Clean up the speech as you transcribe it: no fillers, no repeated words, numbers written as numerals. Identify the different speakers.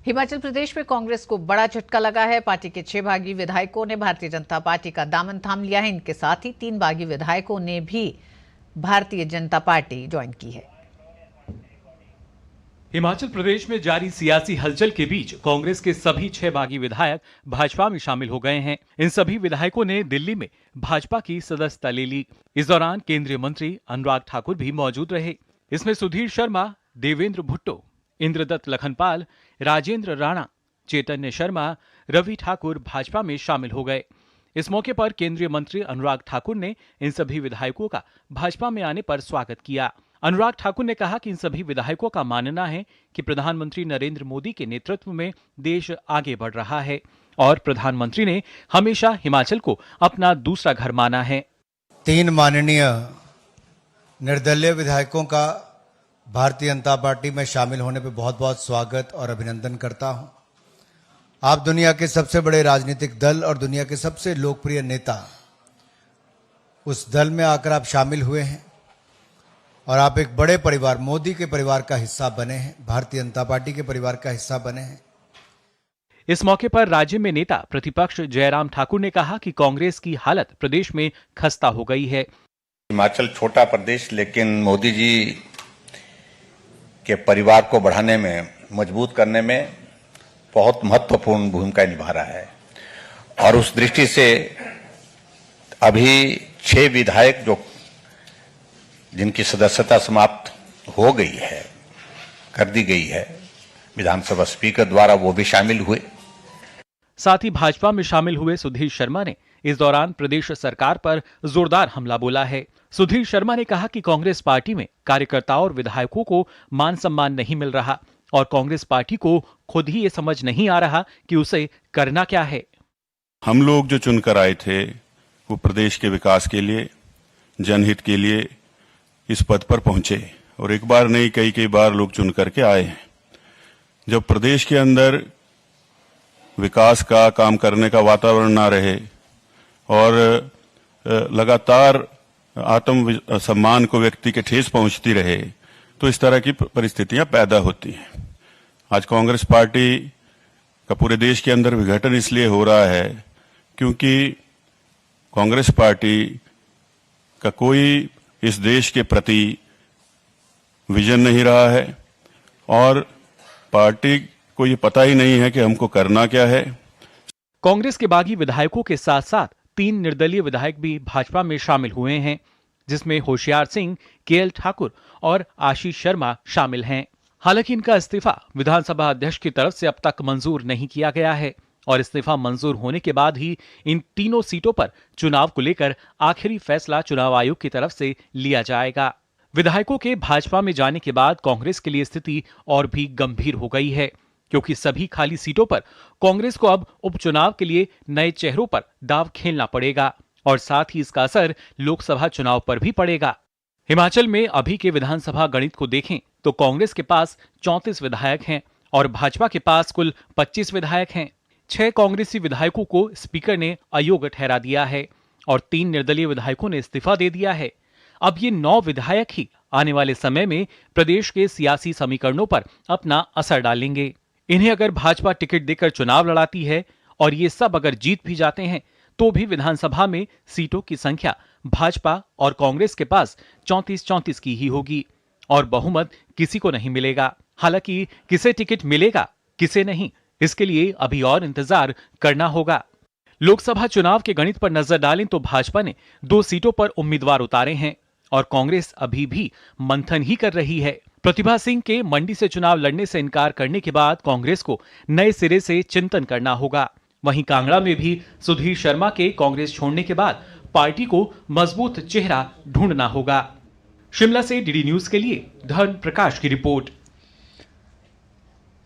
Speaker 1: हिमाचल प्रदेश में कांग्रेस को बड़ा झटका लगा है। पार्टी के 6 बागी विधायकों ने भारतीय जनता पार्टी का दामन थाम लिया है। इनके साथ ही 3 बागी विधायकों ने भी भारतीय जनता पार्टी ज्वाइन की है।
Speaker 2: हिमाचल प्रदेश में जारी सियासी हलचल के बीच कांग्रेस के सभी 6 बागी विधायक भाजपा में शामिल हो गए हैं। इन सभी विधायकों ने दिल्ली में भाजपा की सदस्यता ले ली। इस दौरान केंद्रीय मंत्री अनुराग ठाकुर भी मौजूद रहे। इसमें सुधीर शर्मा, देवेंद्र भुट्टो, इंद्रदत्त लखनपाल, राजेंद्र राणा, चैतन्य शर्मा, रवि ठाकुर भाजपा में शामिल हो गए। इस मौके पर केंद्रीय मंत्री अनुराग ठाकुर ने इन सभी विधायकों का भाजपा में आने पर स्वागत किया। अनुराग ठाकुर ने कहा कि इन सभी विधायकों का मानना है कि प्रधानमंत्री नरेंद्र मोदी के नेतृत्व में देश आगे बढ़ रहा है और प्रधानमंत्री ने हमेशा हिमाचल को अपना दूसरा घर माना है।
Speaker 3: 3 माननीय निर्दलीय विधायकों का भारतीय जनता पार्टी में शामिल होने पर बहुत बहुत स्वागत और अभिनंदन करता हूं। आप दुनिया के सबसे बड़े राजनीतिक दल और दुनिया के सबसे लोकप्रिय नेता, उस दल में आकर आप शामिल हुए हैं और आप एक बड़े परिवार, मोदी के परिवार का हिस्सा बने हैं, भारतीय जनता पार्टी के परिवार का हिस्सा बने हैं।
Speaker 2: इस मौके पर राज्य में नेता प्रतिपक्ष जयराम ठाकुर ने कहा कि कांग्रेस की हालत प्रदेश में खस्ता हो गई है।
Speaker 4: हिमाचल छोटा प्रदेश, लेकिन मोदी जी के परिवार को बढ़ाने में, मजबूत करने में बहुत महत्वपूर्ण भूमिका निभा रहा है और उस दृष्टि से अभी 6 विधायक जो जिनकी सदस्यता समाप्त हो गई है, कर दी गई है विधानसभा स्पीकर द्वारा, वो भी शामिल हुए।
Speaker 2: साथ ही भाजपा में शामिल हुए सुधीर शर्मा ने इस दौरान प्रदेश सरकार पर जोरदार हमला बोला है। सुधीर शर्मा ने कहा कि कांग्रेस पार्टी में कार्यकर्ताओं और विधायकों को मान सम्मान नहीं मिल रहा और कांग्रेस पार्टी को खुद ही ये समझ नहीं आ रहा कि उसे करना क्या है।
Speaker 5: हम लोग जो चुनकर आए थे वो प्रदेश के विकास के लिए, जनहित के लिए इस पद पर पहुंचे और एक बार नहीं कई बार लोग चुन करके आए हैं। जब प्रदेश के अंदर विकास का काम करने का वातावरण ना रहे और लगातार आत्म सम्मान को व्यक्ति के ठेस पहुंचती रहे तो इस तरह की परिस्थितियां पैदा होती हैं। आज कांग्रेस पार्टी का पूरे देश के अंदर विघटन इसलिए हो रहा है क्योंकि कांग्रेस पार्टी का कोई इस देश के प्रति विजन नहीं रहा है और पार्टी को ये पता ही नहीं है कि हमको करना क्या है।
Speaker 2: कांग्रेस के बागी विधायकों के साथ साथ 3 निर्दलीय विधायक भी भाजपा में शामिल हुए हैं, जिसमें होशियार सिंह, केएल ठाकुर और आशीष शर्मा शामिल हैं। हालांकि इनका इस्तीफा विधानसभा अध्यक्ष की तरफ से अब तक मंजूर नहीं किया गया है और इस्तीफा मंजूर होने के बाद ही इन तीनों सीटों पर चुनाव को लेकर आखिरी फैसला चुनाव आयोग की तरफ से लिया जाएगा। विधायकों के भाजपा में जाने के बाद कांग्रेस के लिए स्थिति और भी गंभीर हो गई है, क्योंकि सभी खाली सीटों पर कांग्रेस को अब उपचुनाव के लिए नए चेहरों पर दांव खेलना पड़ेगा और साथ ही इसका असर लोकसभा चुनाव पर भी पड़ेगा। हिमाचल में अभी के विधानसभा गणित को देखें तो कांग्रेस के पास 34 विधायक हैं और भाजपा के पास कुल 25 विधायक हैं। 6 कांग्रेसी विधायकों को स्पीकर ने अयोग्य ठहरा दिया है और 3 निर्दलीय विधायकों ने इस्तीफा दे दिया है। अब ये 9 विधायक ही आने वाले समय में प्रदेश के सियासी समीकरणों पर अपना असर डालेंगे। इन्हें अगर भाजपा टिकट देकर चुनाव लड़ाती है और ये सब अगर जीत भी जाते हैं तो भी विधानसभा में सीटों की संख्या भाजपा और कांग्रेस के पास 34-34 की ही होगी और बहुमत किसी को नहीं मिलेगा। हालांकि किसे टिकट मिलेगा, किसे नहीं, इसके लिए अभी और इंतजार करना होगा। लोकसभा चुनाव के गणित पर नजर डालें तो भाजपा ने 2 सीटों पर उम्मीदवार उतारे हैं और कांग्रेस अभी भी मंथन ही कर रही है। प्रतिभा सिंह के मंडी से चुनाव लड़ने से इनकार करने के बाद कांग्रेस को नए सिरे से चिंतन करना होगा। वहीं कांगड़ा में भी सुधीर शर्मा के कांग्रेस छोड़ने के बाद पार्टी को मजबूत चेहरा ढूंढना होगा। शिमला से डीडी न्यूज के लिए धर्म प्रकाश की रिपोर्ट।